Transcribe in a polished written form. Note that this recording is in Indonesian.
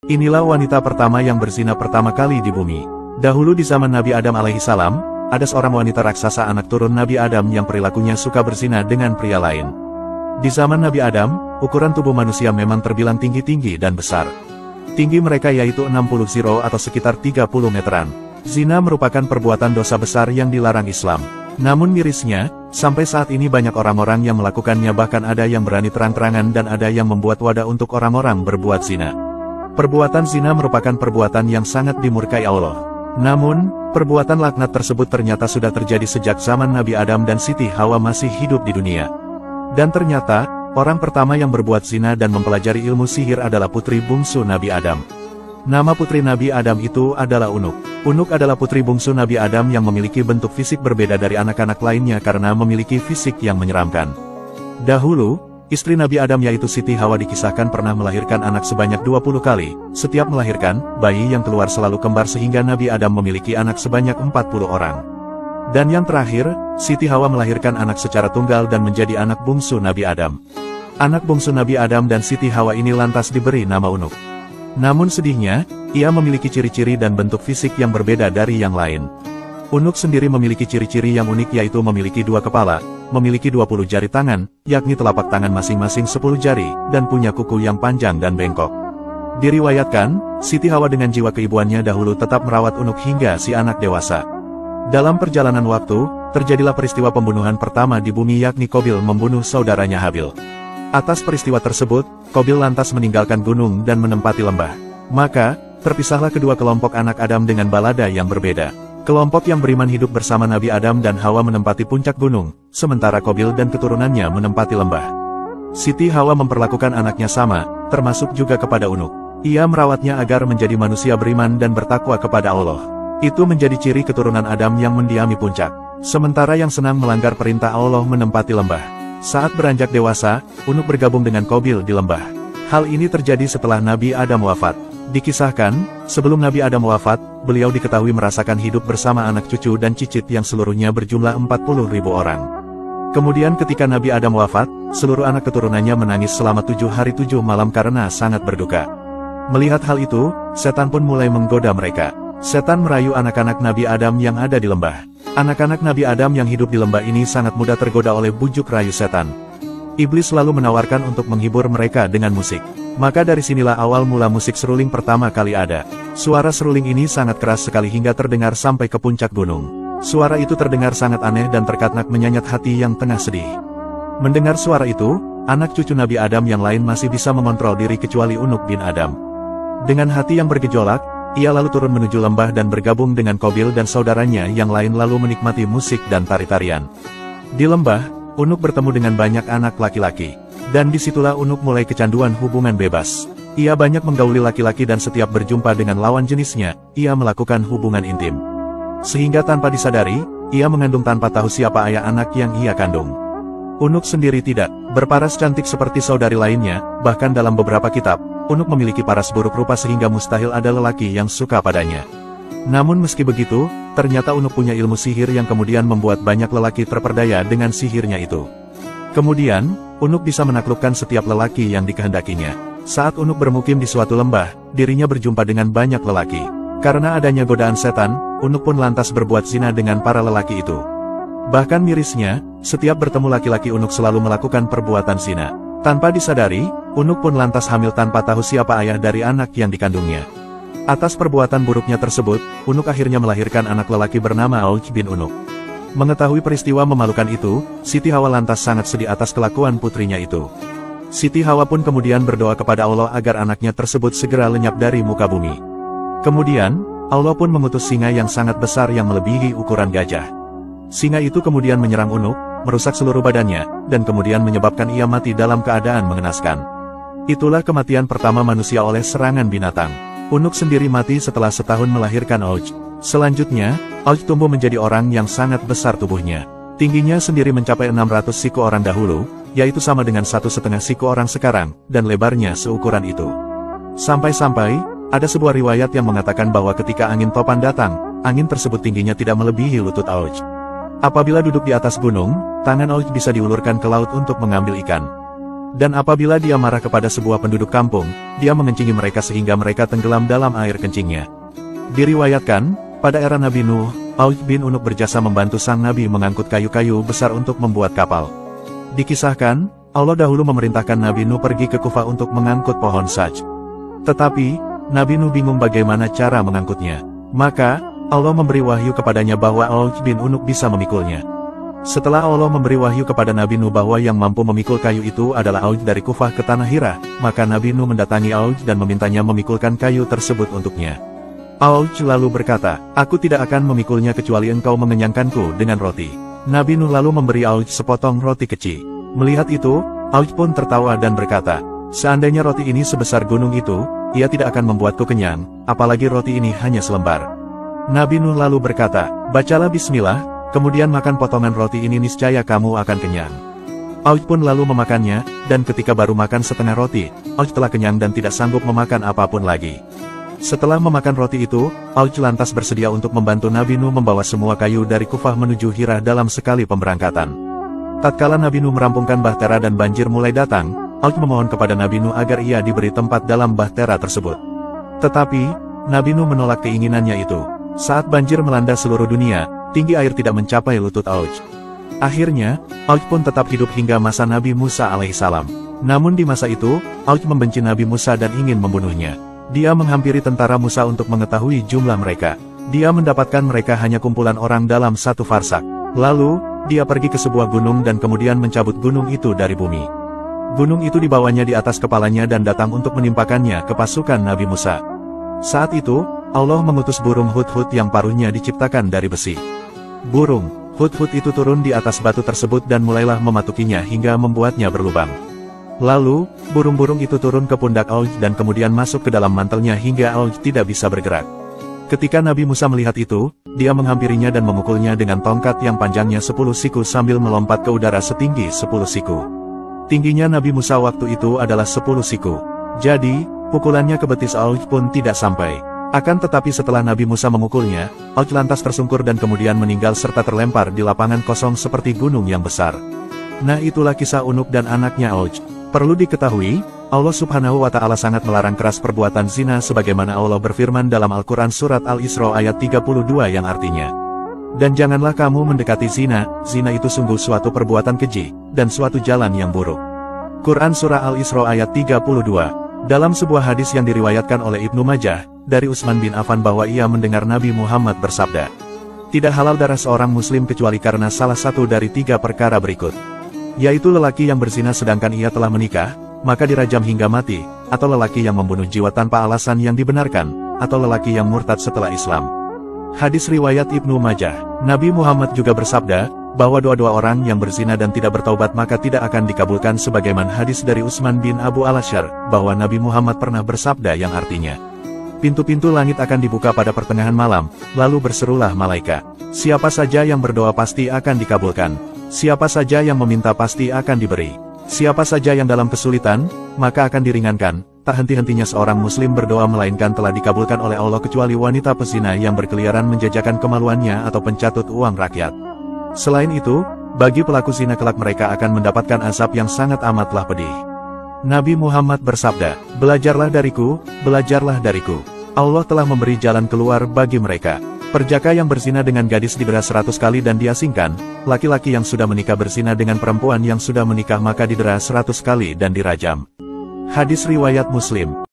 Inilah wanita pertama yang berzina pertama kali di bumi. Dahulu di zaman Nabi Adam alaihissalam, ada seorang wanita raksasa anak turun Nabi Adam yang perilakunya suka berzina dengan pria lain. Di zaman Nabi Adam, ukuran tubuh manusia memang terbilang tinggi-tinggi dan besar. Tinggi mereka yaitu 60 atau sekitar 30 meteran. Zina merupakan perbuatan dosa besar yang dilarang Islam. Namun mirisnya, sampai saat ini banyak orang-orang yang melakukannya, bahkan ada yang berani terang-terangan dan ada yang membuat wadah untuk orang-orang berbuat zina. Perbuatan zina merupakan perbuatan yang sangat dimurkai Allah. Namun, perbuatan laknat tersebut ternyata sudah terjadi sejak zaman Nabi Adam dan Siti Hawa masih hidup di dunia. Dan ternyata, orang pertama yang berbuat zina dan mempelajari ilmu sihir adalah putri bungsu Nabi Adam. Nama putri Nabi Adam itu adalah Unuk. Unuk adalah putri bungsu Nabi Adam yang memiliki bentuk fisik berbeda dari anak-anak lainnya karena memiliki fisik yang menyeramkan. Dahulu, istri Nabi Adam yaitu Siti Hawa dikisahkan pernah melahirkan anak sebanyak 20 kali. Setiap melahirkan, bayi yang keluar selalu kembar sehingga Nabi Adam memiliki anak sebanyak 40 orang. Dan yang terakhir, Siti Hawa melahirkan anak secara tunggal dan menjadi anak bungsu Nabi Adam. Anak bungsu Nabi Adam dan Siti Hawa ini lantas diberi nama Unuk. Namun sedihnya, ia memiliki ciri-ciri dan bentuk fisik yang berbeda dari yang lain. Unuk sendiri memiliki ciri-ciri yang unik yaitu memiliki 2 kepala, memiliki 20 jari tangan, yakni telapak tangan masing-masing 10 jari, dan punya kuku yang panjang dan bengkok. Diriwayatkan, Siti Hawa dengan jiwa keibuannya dahulu tetap merawat Unuk hingga si anak dewasa. Dalam perjalanan waktu, terjadilah peristiwa pembunuhan pertama di bumi yakni Qabil membunuh saudaranya Habil. Atas peristiwa tersebut, Qabil lantas meninggalkan gunung dan menempati lembah. Maka, terpisahlah kedua kelompok anak Adam dengan balada yang berbeda. Kelompok yang beriman hidup bersama Nabi Adam dan Hawa menempati puncak gunung, sementara Qabil dan keturunannya menempati lembah. Siti Hawa memperlakukan anaknya sama, termasuk juga kepada Unuk. Ia merawatnya agar menjadi manusia beriman dan bertakwa kepada Allah. Itu menjadi ciri keturunan Adam yang mendiami puncak. Sementara yang senang melanggar perintah Allah menempati lembah. Saat beranjak dewasa, Unuk bergabung dengan Qabil di lembah. Hal ini terjadi setelah Nabi Adam wafat. Dikisahkan, sebelum Nabi Adam wafat, beliau diketahui merasakan hidup bersama anak cucu dan cicit yang seluruhnya berjumlah 40.000 orang. Kemudian ketika Nabi Adam wafat, seluruh anak keturunannya menangis selama 7 hari 7 malam karena sangat berduka. Melihat hal itu, setan pun mulai menggoda mereka. Setan merayu anak-anak Nabi Adam yang ada di lembah. Anak-anak Nabi Adam yang hidup di lembah ini sangat mudah tergoda oleh bujuk rayu setan. Iblis selalu menawarkan untuk menghibur mereka dengan musik. Maka dari sinilah awal mula musik seruling pertama kali ada. Suara seruling ini sangat keras sekali hingga terdengar sampai ke puncak gunung. Suara itu terdengar sangat aneh dan terkadang menyayat hati yang tengah sedih. Mendengar suara itu, anak cucu Nabi Adam yang lain masih bisa mengontrol diri kecuali Unuk bin Adam. Dengan hati yang bergejolak, ia lalu turun menuju lembah dan bergabung dengan Qabil dan saudaranya yang lain lalu menikmati musik dan tari-tarian. Di lembah, Unuk bertemu dengan banyak anak laki-laki. Dan disitulah Unuk mulai kecanduan hubungan bebas. Ia banyak menggauli laki-laki dan setiap berjumpa dengan lawan jenisnya, ia melakukan hubungan intim. Sehingga tanpa disadari, ia mengandung tanpa tahu siapa ayah anak yang ia kandung. Unuk sendiri tidak berparas cantik seperti saudari lainnya, bahkan dalam beberapa kitab, Unuk memiliki paras buruk rupa sehingga mustahil ada lelaki yang suka padanya. Namun meski begitu, ternyata Unuk punya ilmu sihir yang kemudian membuat banyak lelaki terperdaya dengan sihirnya itu. Kemudian, Unuk bisa menaklukkan setiap lelaki yang dikehendakinya. Saat Unuk bermukim di suatu lembah, dirinya berjumpa dengan banyak lelaki. Karena adanya godaan setan, Unuk pun lantas berbuat zina dengan para lelaki itu. Bahkan mirisnya, setiap bertemu laki-laki Unuk selalu melakukan perbuatan zina. Tanpa disadari, Unuk pun lantas hamil tanpa tahu siapa ayah dari anak yang dikandungnya. Atas perbuatan buruknya tersebut, Unuk akhirnya melahirkan anak lelaki bernama Auj bin Unuk. Mengetahui peristiwa memalukan itu, Siti Hawa lantas sangat sedih atas kelakuan putrinya itu. Siti Hawa pun kemudian berdoa kepada Allah agar anaknya tersebut segera lenyap dari muka bumi. Kemudian, Allah pun mengutus singa yang sangat besar yang melebihi ukuran gajah. Singa itu kemudian menyerang Unuk, merusak seluruh badannya, dan kemudian menyebabkan ia mati dalam keadaan mengenaskan. Itulah kematian pertama manusia oleh serangan binatang. Unuk sendiri mati setelah setahun melahirkan Auj. Selanjutnya, Auj tumbuh menjadi orang yang sangat besar tubuhnya. Tingginya sendiri mencapai 600 siku orang dahulu, yaitu sama dengan 1,5 siku orang sekarang, dan lebarnya seukuran itu. Sampai-sampai, ada sebuah riwayat yang mengatakan bahwa ketika angin topan datang, angin tersebut tingginya tidak melebihi lutut Auj. Apabila duduk di atas gunung, tangan Auj bisa diulurkan ke laut untuk mengambil ikan. Dan apabila dia marah kepada sebuah penduduk kampung, dia mengencingi mereka sehingga mereka tenggelam dalam air kencingnya. Diriwayatkan, pada era Nabi Nuh, Auj bin Unuk berjasa membantu sang Nabi mengangkut kayu-kayu besar untuk membuat kapal. Dikisahkan, Allah dahulu memerintahkan Nabi Nuh pergi ke Kufah untuk mengangkut pohon saj. Tetapi, Nabi Nuh bingung bagaimana cara mengangkutnya. Maka, Allah memberi wahyu kepadanya bahwa Auj bin Unuk bisa memikulnya. Setelah Allah memberi wahyu kepada Nabi Nuh bahwa yang mampu memikul kayu itu adalah Auj dari Kufah ke tanah Hira, maka Nabi Nuh mendatangi Auj dan memintanya memikulkan kayu tersebut untuknya. Auj lalu berkata, "Aku tidak akan memikulnya kecuali engkau mengenyangkanku dengan roti." Nabi Nuh lalu memberi Auj sepotong roti kecil. Melihat itu, Auj pun tertawa dan berkata, "Seandainya roti ini sebesar gunung itu, ia tidak akan membuatku kenyang, apalagi roti ini hanya selembar." Nabi Nuh lalu berkata, "Bacalah bismillah, kemudian makan potongan roti ini niscaya kamu akan kenyang." Auj pun lalu memakannya, dan ketika baru makan setengah roti, Auj telah kenyang dan tidak sanggup memakan apapun lagi. Setelah memakan roti itu, Auj lantas bersedia untuk membantu Nabi Nuh membawa semua kayu dari Kufah menuju Hira dalam sekali pemberangkatan. Tatkala Nabi Nuh merampungkan bahtera dan banjir mulai datang, Auj memohon kepada Nabi Nuh agar ia diberi tempat dalam bahtera tersebut. Tetapi, Nabi Nuh menolak keinginannya itu. Saat banjir melanda seluruh dunia, tinggi air tidak mencapai lutut Auj. Akhirnya, Auj pun tetap hidup hingga masa Nabi Musa alaihissalam. Namun di masa itu, Auj membenci Nabi Musa dan ingin membunuhnya. Dia menghampiri tentara Musa untuk mengetahui jumlah mereka. Dia mendapatkan mereka hanya kumpulan orang dalam satu farsak. Lalu, dia pergi ke sebuah gunung dan kemudian mencabut gunung itu dari bumi. Gunung itu dibawanya di atas kepalanya dan datang untuk menimpakannya ke pasukan Nabi Musa. Saat itu, Allah mengutus burung hudhud yang paruhnya diciptakan dari besi. Burung hudhud itu turun di atas batu tersebut dan mulailah mematukinya hingga membuatnya berlubang. Lalu, burung-burung itu turun ke pundak Auj dan kemudian masuk ke dalam mantelnya hingga Auj tidak bisa bergerak. Ketika Nabi Musa melihat itu, dia menghampirinya dan memukulnya dengan tongkat yang panjangnya 10 siku sambil melompat ke udara setinggi 10 siku. Tingginya Nabi Musa waktu itu adalah 10 siku. Jadi, pukulannya ke betis Auj pun tidak sampai. Akan tetapi setelah Nabi Musa memukulnya, Auj lantas tersungkur dan kemudian meninggal serta terlempar di lapangan kosong seperti gunung yang besar. Nah, itulah kisah Unuk dan anaknya Auj. Perlu diketahui, Allah Subhanahu wa Ta'ala sangat melarang keras perbuatan zina sebagaimana Allah berfirman dalam Al-Quran Surat Al-Isra ayat 32 yang artinya, "Dan janganlah kamu mendekati zina, zina itu sungguh suatu perbuatan keji, dan suatu jalan yang buruk." Quran Surah Al-Isra ayat 32. Dalam sebuah hadis yang diriwayatkan oleh Ibnu Majah, dari Utsman bin Affan bahwa ia mendengar Nabi Muhammad bersabda, "Tidak halal darah seorang muslim kecuali karena salah satu dari 3 perkara berikut. Yaitu lelaki yang berzina sedangkan ia telah menikah, maka dirajam hingga mati, atau lelaki yang membunuh jiwa tanpa alasan yang dibenarkan, atau lelaki yang murtad setelah Islam." Hadis riwayat Ibnu Majah. Nabi Muhammad juga bersabda, bahwa dua-dua orang yang berzina dan tidak bertaubat maka tidak akan dikabulkan sebagaimana hadis dari Utsman bin Abu Al-Ashar, bahwa Nabi Muhammad pernah bersabda yang artinya, "Pintu-pintu langit akan dibuka pada pertengahan malam, lalu berserulah malaikat. Siapa saja yang berdoa pasti akan dikabulkan. Siapa saja yang meminta pasti akan diberi. Siapa saja yang dalam kesulitan, maka akan diringankan." Tak henti-hentinya seorang muslim berdoa melainkan telah dikabulkan oleh Allah kecuali wanita pezina yang berkeliaran menjajakan kemaluannya atau pencatut uang rakyat. Selain itu, bagi pelaku zina kelak mereka akan mendapatkan azab yang sangat amatlah pedih. Nabi Muhammad bersabda, "Belajarlah dariku, belajarlah dariku. Allah telah memberi jalan keluar bagi mereka. Perjaka yang berzina dengan gadis didera 100 kali dan diasingkan, laki-laki yang sudah menikah berzina dengan perempuan yang sudah menikah maka didera 100 kali dan dirajam." Hadis riwayat Muslim.